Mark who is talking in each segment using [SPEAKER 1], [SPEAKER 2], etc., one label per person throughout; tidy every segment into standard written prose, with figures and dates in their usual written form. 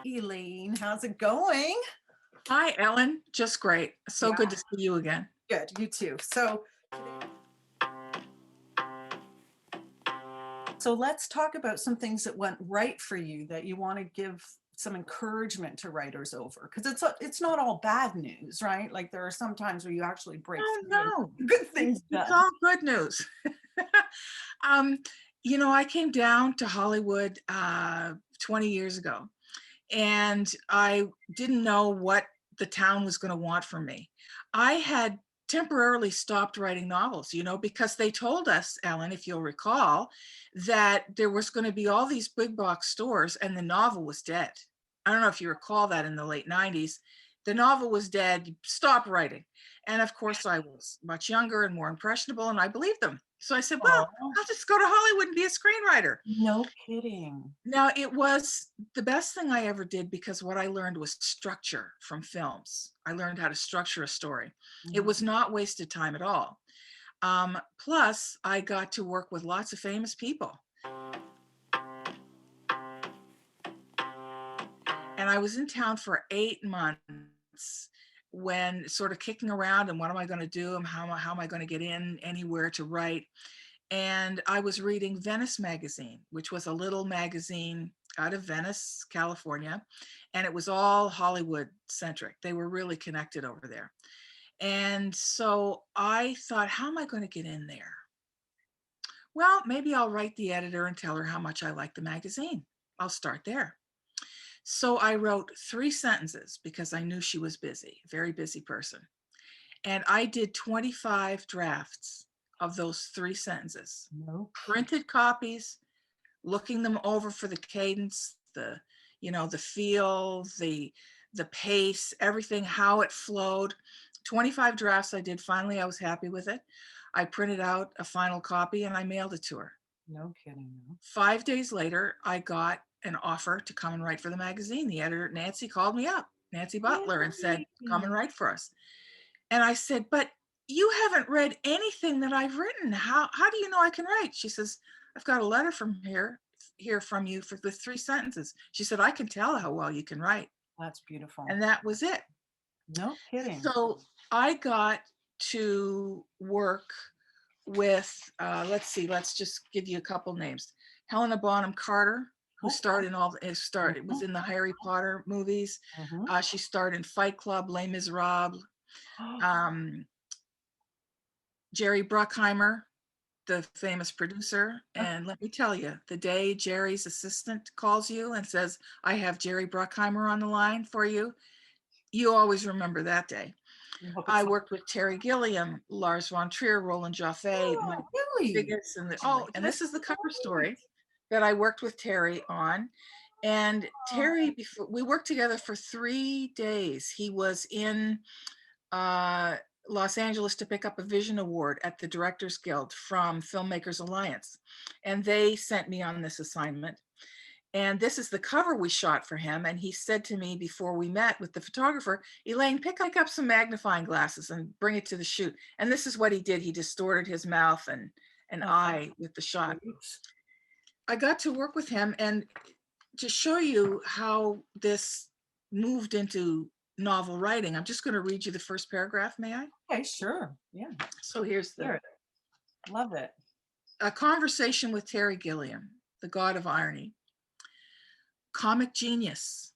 [SPEAKER 1] Elaine, how's it going?
[SPEAKER 2] Hi, Ellen. Just great. So
[SPEAKER 1] Yeah,
[SPEAKER 2] good to see you again.
[SPEAKER 1] good. You too. So let's talk about some things that went right for you that you want to give some encouragement to writers over, because it's not all bad news, right? Like there are some times where you actually break
[SPEAKER 2] Oh,
[SPEAKER 1] through
[SPEAKER 2] no,
[SPEAKER 1] and good things
[SPEAKER 2] it's
[SPEAKER 1] done.
[SPEAKER 2] all good news. um, I came down to Hollywood 20 years ago, and I didn't know what the town was going to want from me. I had temporarily stopped writing novels, because they told us, Ellen, if you'll recall, that there was going to be all these big box stores and the novel was dead. I don't know if you recall that in the late 90s. The novel was dead, you stop writing. And of course, I was much younger and more impressionable, and I believed them. So I said, well,
[SPEAKER 1] Oh,
[SPEAKER 2] I'll just go to Hollywood and be a screenwriter.
[SPEAKER 1] no kidding.
[SPEAKER 2] Now, it was the best thing I ever did because what I learned was structure from films. I learned how to structure a story. It
[SPEAKER 1] Mhm.
[SPEAKER 2] was not wasted time at all. Plus, I got to work with lots of famous people. And I was in town for 8 months when sort of kicking around and what am I going to do and how am I going to get in anywhere to write. And I was reading Venice Magazine, which was a little magazine out of Venice, California, and it was all Hollywood centric. They were really connected over there. And so I thought, how am I going to get in there? Well, maybe I'll write the editor and tell her how much I like the magazine. I'll start there. So I wrote 3 sentences because I knew she was busy, very busy person. And I did 25 drafts of those 3 sentences,
[SPEAKER 1] No.
[SPEAKER 2] printed copies, looking them over for the cadence, the feel, the pace, everything, how it flowed. 25 drafts I did. Finally, I was happy with it. I printed out a final copy and I mailed it to her.
[SPEAKER 1] No kidding. No.
[SPEAKER 2] 5 days later, I got an offer to come and write for the magazine. The editor, Nancy, called me up, Nancy Butler, and said, come and
[SPEAKER 1] Yay.
[SPEAKER 2] write for us. And I said, but you haven't read anything that I've written. How do you know I can write? She says, I've got a letter from here from you for the 3 sentences. She said, I can tell how well you can write.
[SPEAKER 1] That's beautiful.
[SPEAKER 2] And that was it.
[SPEAKER 1] No kidding.
[SPEAKER 2] So I got to work with, let's just give you a couple names. Helena Bonham Carter, who starred in was in the Harry Potter movies.
[SPEAKER 1] Mhm.
[SPEAKER 2] She starred in Fight Club, Les Miserables. Um, Jerry Bruckheimer, the famous producer. And let me tell you, the day Jerry's assistant calls you and says, I have Jerry Bruckheimer on the line for you, you always remember that day.
[SPEAKER 1] Hope
[SPEAKER 2] I
[SPEAKER 1] it's
[SPEAKER 2] worked with Terry Gilliam, Lars von Trier, Roland Jaffe, Mike
[SPEAKER 1] oh, really?
[SPEAKER 2] Figgis, and this is the cover story that I worked with Terry on. And Terry, before we worked together for 3 days, he was in uh, Los Angeles to pick up a Vision Award at the Directors Guild from Filmmakers Alliance. And they sent me on this assignment. And this is the cover we shot for him. And he said to me before we met with the photographer, Elaine, pick up some magnifying glasses and bring it to the shoot. And this is what he did. He distorted his mouth and an eye with the shot. I got to work with him, and to show you how this moved into novel writing, I'm just going to read you the first paragraph, may I?
[SPEAKER 1] Okay, sure. Yeah.
[SPEAKER 2] So here's
[SPEAKER 1] Hear it. Love it.
[SPEAKER 2] a conversation with Terry Gilliam, the god of irony. Comic genius,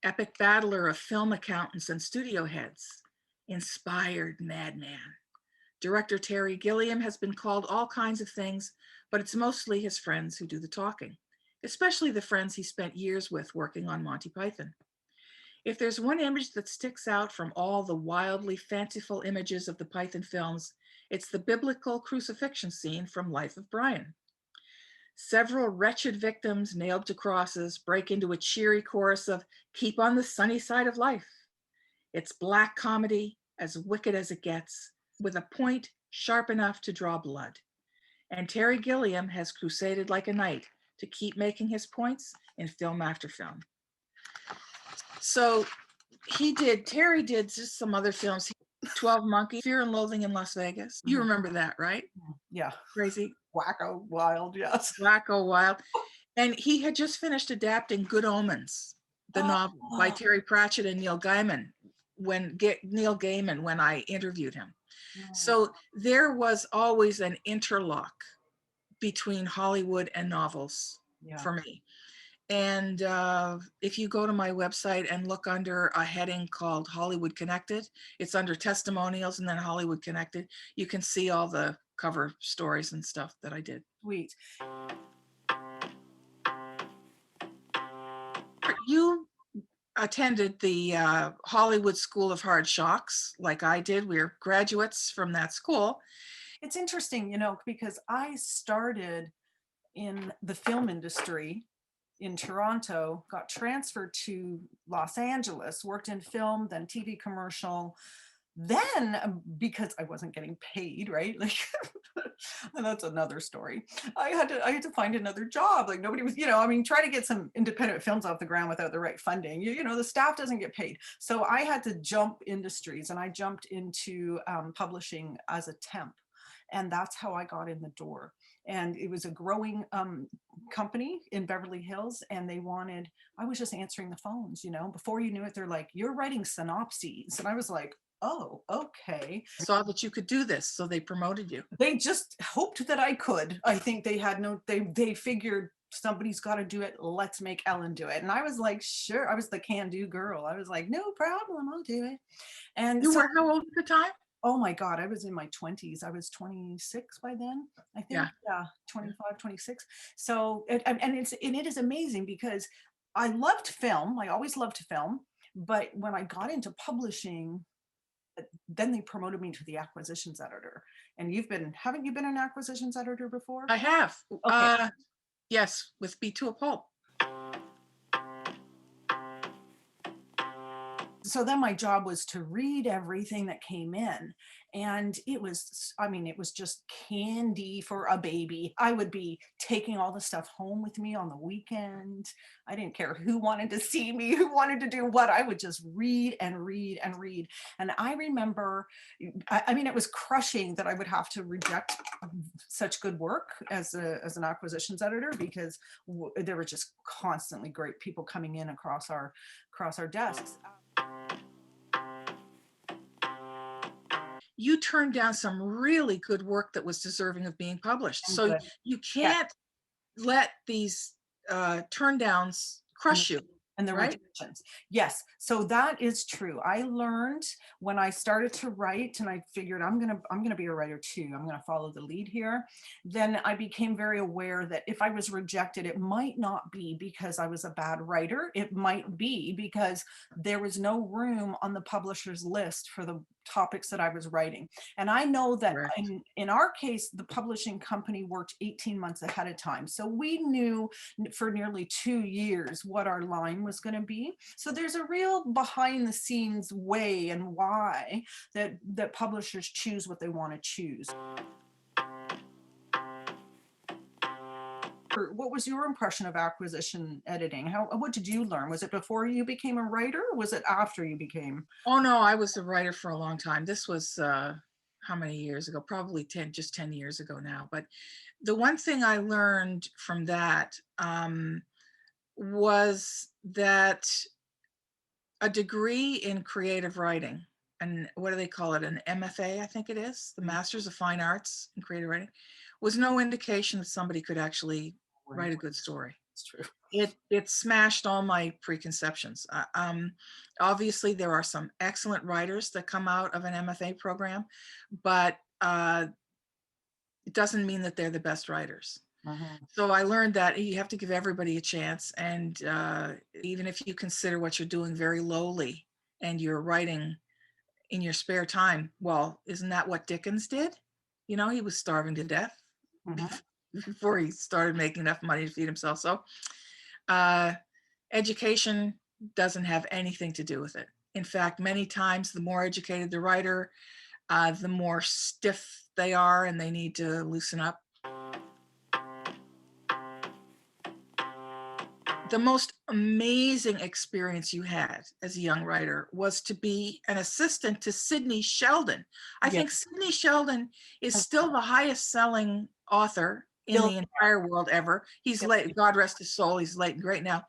[SPEAKER 2] epic battler of film accountants and studio heads, inspired madman. Director Terry Gilliam has been called all kinds of things, but it's mostly his friends who do the talking, especially the friends he spent years with working on Monty Python. If there's one image that sticks out from all the wildly fanciful images of the Python films, it's the biblical crucifixion scene from Life of Brian. Several wretched victims nailed to crosses break into a cheery chorus of "Keep on the sunny side of life." It's black comedy, as wicked as it gets, with a point sharp enough to draw blood. And Terry Gilliam has crusaded like a knight to keep making his points in film after film. So Terry did just some other films. 12 Monkeys, Fear and Loathing in Las Vegas. You remember that, right?
[SPEAKER 1] Yeah.
[SPEAKER 2] Crazy.
[SPEAKER 1] Wacko wild, yes.
[SPEAKER 2] Wacko Wild. And he had just finished adapting Good Omens. the novel by
[SPEAKER 1] Oh,
[SPEAKER 2] Terry Pratchett and Neil Gaiman when I interviewed him.
[SPEAKER 1] oh,
[SPEAKER 2] So there was always an interlock between Hollywood and novels
[SPEAKER 1] yeah.
[SPEAKER 2] for me. And if you go to my website and look under a heading called Hollywood Connected, it's under testimonials and then Hollywood Connected. You can see all the cover stories and stuff that I did.
[SPEAKER 1] Sweet.
[SPEAKER 2] You attended the Hollywood School of Hard Shocks like I did. We're graduates from that school.
[SPEAKER 1] It's interesting, because I started in the film industry in Toronto, got transferred to Los Angeles, worked in film, then TV commercial. Then, because I wasn't getting paid, right? Like, and that's another story. I had to find another job. Like nobody was, try to get some independent films off the ground without the right funding. The staff doesn't get paid. So I had to jump industries, and I jumped into publishing as a temp. And that's how I got in the door. And it was a growing company in Beverly Hills, and I was just answering the phones, before you knew it, they're like, you're writing synopses. And I was like, oh, okay.
[SPEAKER 2] Saw that you could do this, so they promoted you.
[SPEAKER 1] They just hoped that I could. I think they figured somebody's got to do it. Let's make Ellen do it. And I was like, sure. I was the can-do girl. I was like, no problem, I'll do it. And
[SPEAKER 2] You
[SPEAKER 1] so,
[SPEAKER 2] were how old at the time?
[SPEAKER 1] oh my God, I was in my 20s. I was 26 by then, I think. Yeah, 25, 26. So, it is amazing because I loved film. I always loved film. But when I got into publishing, then they promoted me to the acquisitions editor. And haven't you been an acquisitions editor before?
[SPEAKER 2] I have.
[SPEAKER 1] Okay.
[SPEAKER 2] Yes, with B2 a Pulp.
[SPEAKER 1] So then my job was to read everything that came in, and it was just candy for a baby. I would be taking all the stuff home with me on the weekend. I didn't care who wanted to see me, who wanted to do what. I would just read and read and read. And I remember, it was crushing that I would have to reject such good work as an acquisitions editor, because there were just constantly great people coming in across our desks.
[SPEAKER 2] You turned down some really good work that was deserving of being published.
[SPEAKER 1] And
[SPEAKER 2] So
[SPEAKER 1] good.
[SPEAKER 2] you can't let these turndowns crush you.
[SPEAKER 1] And the
[SPEAKER 2] right?
[SPEAKER 1] rejections. Yes. So that is true. I learned when I started to write, and I figured I'm gonna be a writer too. I'm gonna follow the lead here. Then I became very aware that if I was rejected, it might not be because I was a bad writer. It might be because there was no room on the publisher's list for the topics that I was writing. And I know that in our case, the publishing company worked 18 months ahead of time. So we knew for nearly 2 years what our line was going to be. So there's a real behind the scenes way and why that publishers choose what they want to choose. What was your impression of acquisition editing? What did you learn? Was it before you became a writer, or was it after you became?
[SPEAKER 2] Oh no, I was a writer for a long time. This was how many years ago? Probably 10 years ago now. But the one thing I learned from that was that a degree in creative writing, and what do they call it? An MFA, I think it is, the Masters of Fine Arts in Creative Writing, was no indication that somebody could actually write a good story.
[SPEAKER 1] It's true.
[SPEAKER 2] It smashed all my preconceptions. Obviously, there are some excellent writers that come out of an MFA program, but it doesn't mean that they're the best writers. So I learned that you have to give everybody a chance. And even if you consider what you're doing very lowly and you're writing in your spare time, well, isn't that what Dickens did? You know, he was starving to death before he started making enough money to feed himself. So education doesn't have anything to do with it. In fact, many times the more educated the writer, the more stiff they are and they need to loosen up. The most amazing experience you had as a young writer was to be an assistant to Sidney Sheldon. I think Sidney Sheldon is still the highest selling author in the entire world ever. He's late, God rest his soul, he's late and great now.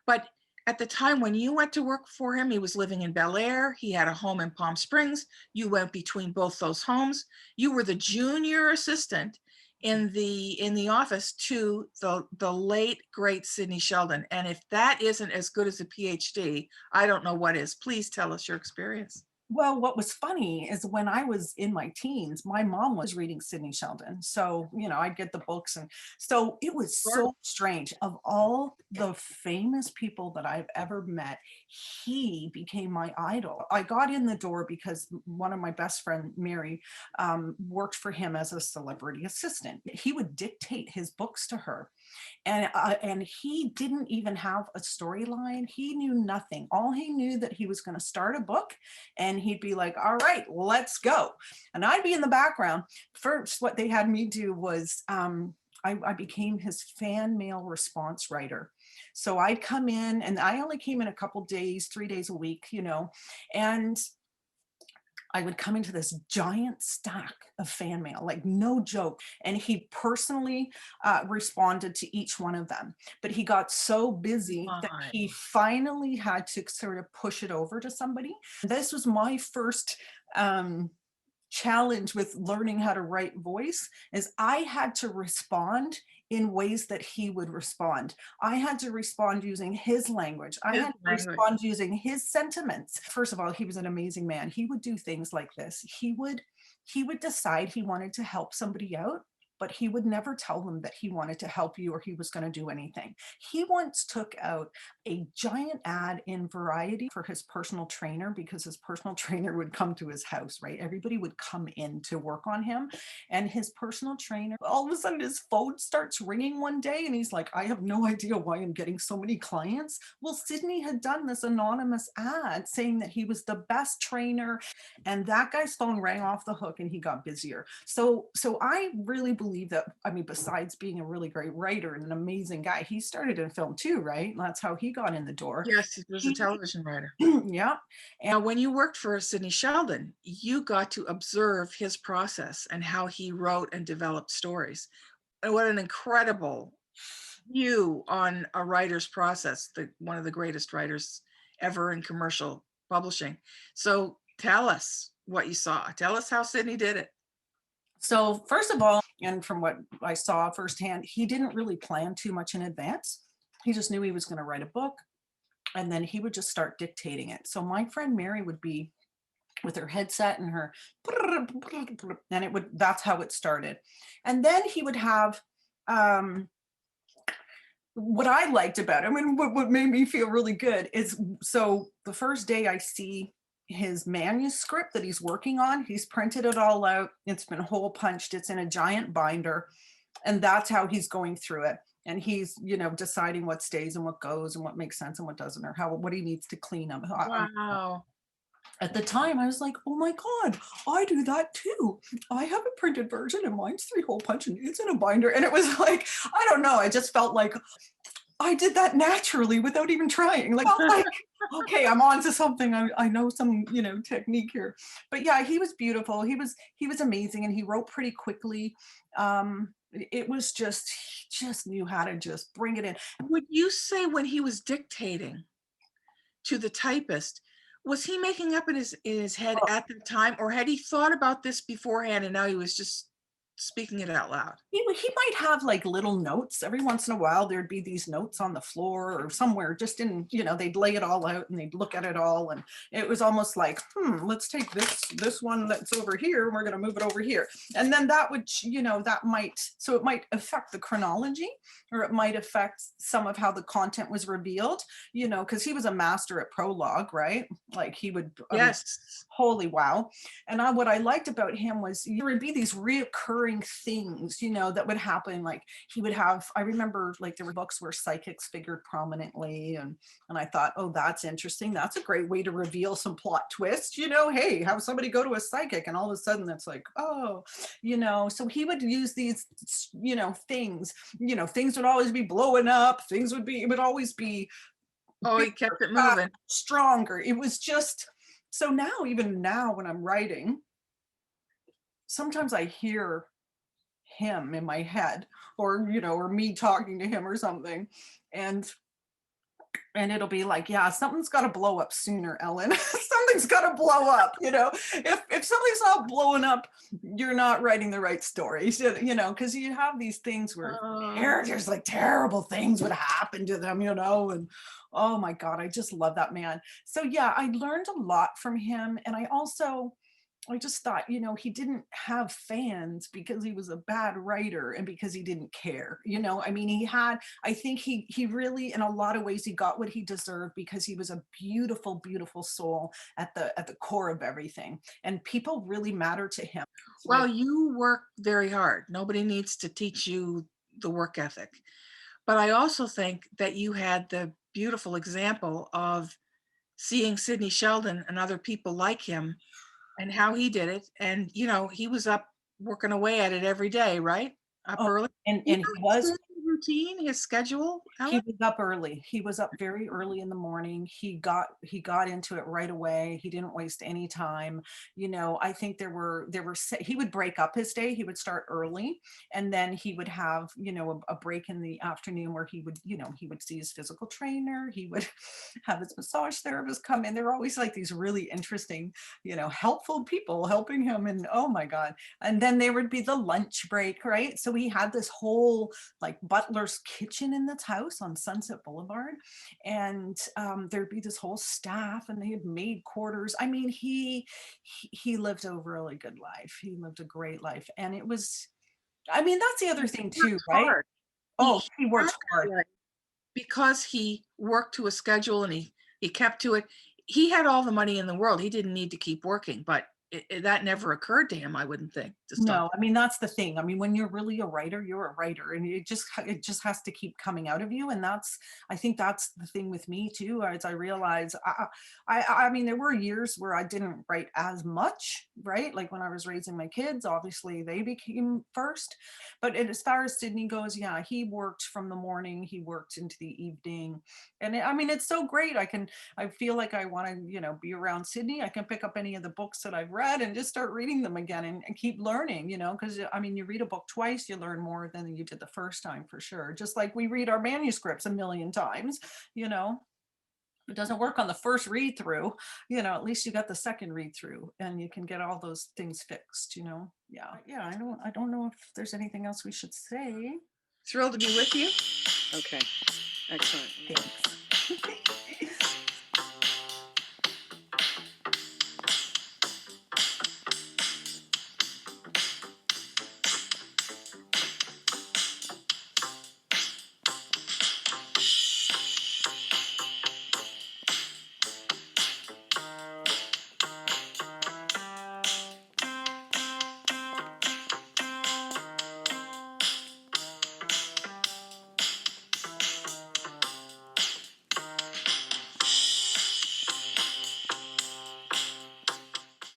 [SPEAKER 2] But At the time when you went to work for him, he was living in Bel Air. He had a home in Palm Springs. You went between both those homes. You were the junior assistant in the office to the late great Sidney Sheldon. And if that isn't as good as a PhD, I don't know what is. Please tell us your experience.
[SPEAKER 1] Well, what was funny is when I was in my teens, my mom was reading Sidney Sheldon. So, I'd get the books. And so it was
[SPEAKER 2] Sure.
[SPEAKER 1] so strange. Of all the famous people that I've ever met, he became my idol. I got in the door because one of my best friend, Mary, worked for him as a celebrity assistant. He would dictate his books to her. And he didn't even have a storyline. He knew nothing. All he knew that he was going to start a book, and he'd be like, all right, let's go. And I'd be in the background. First, what they had me do was I became his fan mail response writer. So I'd come in, and I only came in a couple days, 3 days a week, and I would come into this giant stack of fan mail, like no joke. And he personally responded to each one of them. But he got so busy that
[SPEAKER 2] My.
[SPEAKER 1] he finally had to sort of push it over to somebody. This was my first challenge with learning how to write voice, is I had to respond in ways that he would respond. I had to respond using his language. I
[SPEAKER 2] His
[SPEAKER 1] had to
[SPEAKER 2] language.
[SPEAKER 1] respond using his sentiments. First of all, he was an amazing man. He would do things like this. He would decide he wanted to help somebody out, but he would never tell them that he wanted to help you or he was going to do anything. He once took out a giant ad in Variety for his personal trainer, because his personal trainer would come to his house, right? Everybody would come in to work on him. And his personal trainer, all of a sudden his phone starts ringing one day and he's like, I have no idea why I'm getting so many clients. Well, Sidney had done this anonymous ad saying that he was the best trainer, and that guy's phone rang off the hook and he got busier. So I really believe that, besides being a really great writer and an amazing guy, he started in film too, right? That's how he got in the door.
[SPEAKER 2] Yes, he was a television writer.
[SPEAKER 1] Yeah.
[SPEAKER 2] Now, when you worked for Sidney Sheldon, you got to observe his process and how he wrote and developed stories. And what an incredible view on a writer's process, one of the greatest writers ever in commercial publishing. So tell us what you saw. Tell us how Sidney did it.
[SPEAKER 1] So first of all, and from what I saw firsthand, he didn't really plan too much in advance. He just knew he was going to write a book, and then he would just start dictating it. So my friend Mary would be with her headset and her, and that's how it started. And then he would have what I liked about him, and what made me feel really good is, so the first day I see his manuscript that he's working on, he's printed it all out. It's been hole punched. It's in a giant binder. And that's how he's going through it. And he's, deciding what stays and what goes and what makes sense and what doesn't, or what he needs to clean up.
[SPEAKER 2] Wow.
[SPEAKER 1] At the time, I was like, oh my God, I do that too. I have a printed version and mine's 3-hole punch and it's in a binder. And it was like, I don't know. I just felt like I did that naturally without even trying. Like, okay, I'm on to something. I know some, technique here. But yeah, he was beautiful. He was amazing, and he wrote pretty quickly. It was he just knew how to just bring it in.
[SPEAKER 2] Would you say when he was dictating to the typist, was he making up in his head at the time, or had he thought about this beforehand and now he was just speaking it out loud?
[SPEAKER 1] He might have like little notes every once in a while. There'd be these notes on the floor or somewhere, just in, they'd lay it all out and they'd look at it all. And it was almost like, let's take this one that's over here, and we're going to move it over here. And then that would, so it might affect the chronology, or it might affect some of how the content was revealed, because he was a master at prologue, right? Like he would,
[SPEAKER 2] Yes.
[SPEAKER 1] holy wow. And what I liked about him was there would be these reoccurring things, that would happen. Like he would have, I remember like there were books where psychics figured prominently, and I thought, oh, that's interesting. That's a great way to reveal some plot twist, hey, have somebody go to a psychic and all of a sudden it's like, oh, so he would use these, things, things would always be blowing up. It would always be,
[SPEAKER 2] Oh, he kept it moving.
[SPEAKER 1] stronger. It was just, so now, even now when I'm writing, sometimes I hear him in my head, or me talking to him or something, and And it'll be like, yeah, something's got to blow up sooner, Ellen. Something's got to blow up, you know. If something's not blowing up, you're not writing the right stories, you know, because you have these things where characters, like, terrible things would happen to them, you know. And oh my God, I just love that man. So yeah, I learned a lot from him. And I just thought, you know, he didn't have fans because he was a bad writer and because he didn't care. You know, I mean, I think he really, in a lot of ways, he got what he deserved because he was a beautiful, beautiful soul at the core of everything. And people really matter to him.
[SPEAKER 2] Well, you work very hard. Nobody needs to teach you the work ethic. But I also think that you had the beautiful example of seeing Sidney Sheldon and other people like him and how he did it. And, you know, he was up working away at it every day, right? Up
[SPEAKER 1] Oh,
[SPEAKER 2] early.
[SPEAKER 1] and
[SPEAKER 2] You
[SPEAKER 1] he
[SPEAKER 2] know his
[SPEAKER 1] was
[SPEAKER 2] daily routine, his schedule,
[SPEAKER 1] he
[SPEAKER 2] Ellen?
[SPEAKER 1] was up early. He was up very early in the morning. He got into it right away. He didn't waste any time. You know, I think he would break up his day. He would start early, and then he would have, you know, a break in the afternoon where he would, you know, he would see his physical trainer. He would have his massage therapist come in. There were always like these really interesting, you know, helpful people helping him. And oh my God. And then there would be the lunch break, right? So he had this whole like butler's kitchen in this house on Sunset Boulevard, and there'd be this whole staff, and they had maid quarters. I mean, he lived a really good life. He lived a great life, and it was. I mean, that's the other thing too,
[SPEAKER 2] Worked
[SPEAKER 1] right?
[SPEAKER 2] hard.
[SPEAKER 1] Oh,
[SPEAKER 2] He
[SPEAKER 1] he
[SPEAKER 2] had
[SPEAKER 1] worked hard.
[SPEAKER 2] that life because he worked to a schedule and he kept to it. He had all the money in the world. He didn't need to keep working, but that never occurred to him, I wouldn't think, to stop.
[SPEAKER 1] No, I mean, that's the thing. I mean, when you're really a writer, you're a writer, and it just has to keep coming out of you. And I think that's the thing with me too, as I realize, I mean, there were years where I didn't write as much, right? Like when I was raising my kids, obviously they became first. But as far as Sydney goes, yeah, he worked from the morning, he worked into the evening. And I mean, it's so great. I feel like I want to, you know, be around Sydney. I can pick up any of the books that I've read and just start reading them again and keep learning, you know, because I mean, you read a book twice, you learn more than you did the first time for sure. Just like we read our manuscripts a million times, you know. It doesn't work on the first read through, you know, at least you got the second read through and you can get all those things fixed, you know. Yeah. Yeah. I don't know if there's anything else we should say.
[SPEAKER 2] Thrilled to be with you.
[SPEAKER 3] Okay, excellent.
[SPEAKER 1] Thanks.